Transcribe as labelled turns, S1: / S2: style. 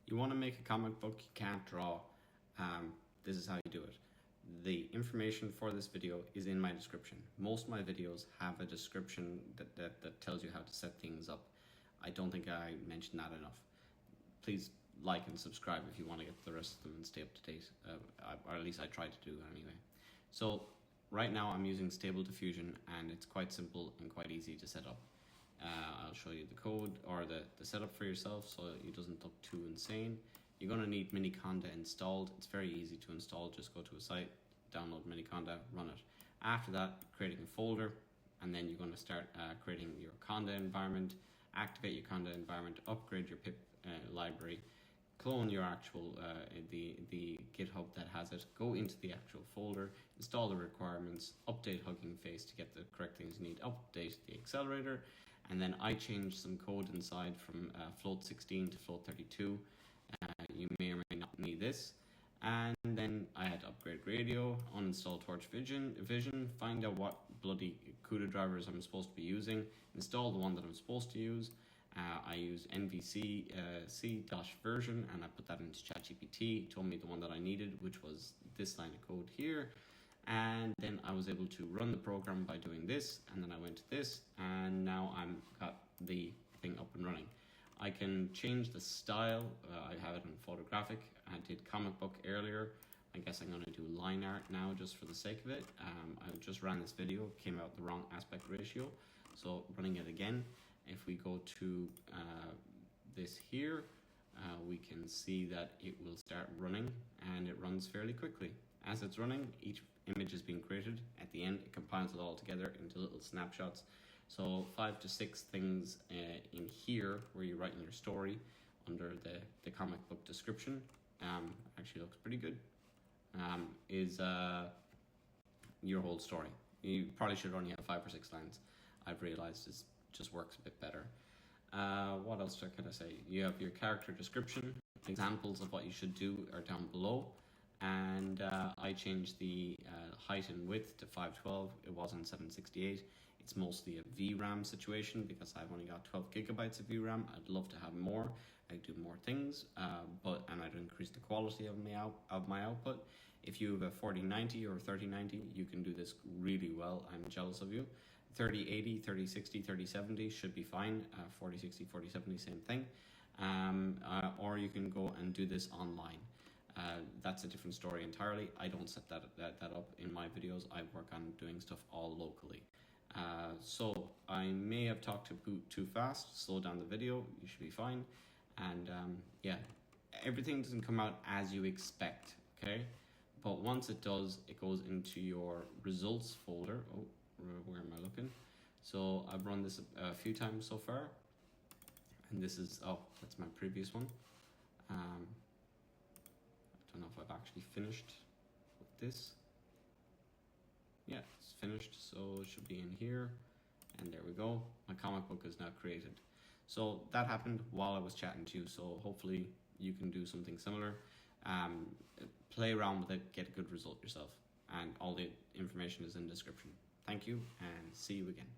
S1: You want to make a comic book, you can't draw. This is how you do it. The information for this video is in my description. Most of my videos have a description that tells you how to set things up. I don't think I mentioned that enough. Please like and subscribe if you want to get the rest of them and stay up to date, or at least I try to do anyway. So right now I'm using Stable Diffusion, and it's quite simple and quite easy to set up. I'll show you the code or the setup for yourself so it doesn't look too insane. You're going to need miniconda installed. It's very easy to install. Just go to a site, download miniconda, run it. After that, creating a folder, and then you're going to start creating your conda environment, activate your conda environment, upgrade your pip library, clone your actual the GitHub that has it, go into the actual folder, install the requirements, update Hugging Face to get the correct things you need, update the accelerator, and then I changed some code inside from float 16 to float 32. You may or may not need this. And then I had to upgrade gradio, uninstall torchvision, find out what bloody CUDA drivers I'm supposed to be using, install the one that I'm supposed to use. I use nvcc-version, and I put that into ChatGPT. It told me the one that I needed, which was this line of code here. And then I was able to run the program by doing this, and then I went to this, and now I'm got the thing up and running. I can change the style. I have it in photographic. I did comic book earlier. I guess I'm going to do line art now just for the sake of it. I just ran this video, came out the wrong aspect ratio. So running it again, if we go to this here, we can see that it will start running, and it runs fairly quickly. As it's running, each image is being created. At the end, it compiles it all together into little snapshots. So 5 to 6 things in here where you write in your story under the comic book description, actually looks pretty good, is your whole story. You probably should only have 5 or 6 lines. I've realized it just works a bit better. What else can I say? You have your character description. Examples of what you should do are down below. And I changed the height and width to 512. It was on 768. It's mostly a VRAM situation because I've only got 12 gigabytes of VRAM. I'd love to have more. I'd do more things, and I'd increase the quality of my output. If you have a 4090 or 3090, you can do this really well. I'm jealous of you. 3080, 3060, 3070 should be fine. 4060, 4070, same thing. Or you can go and do this online. That's a different story entirely. I don't set that up in my videos. I work on doing stuff all locally. So I may have talked too fast. Slow down the video. You should be fine. And yeah, everything doesn't come out as you expect. Okay, but once it does, it goes into your results folder. Oh, where am I looking? So I've run this a few times so far, and this is that's my previous one. I don't know if I've actually finished with this. Yeah, it's finished, so it should be in here, and there we go. My comic book is now created. So that happened while I was chatting to you, so hopefully you can do something similar. Play around with it, get a good result yourself, and all the information is in the description. Thank you, and see you again.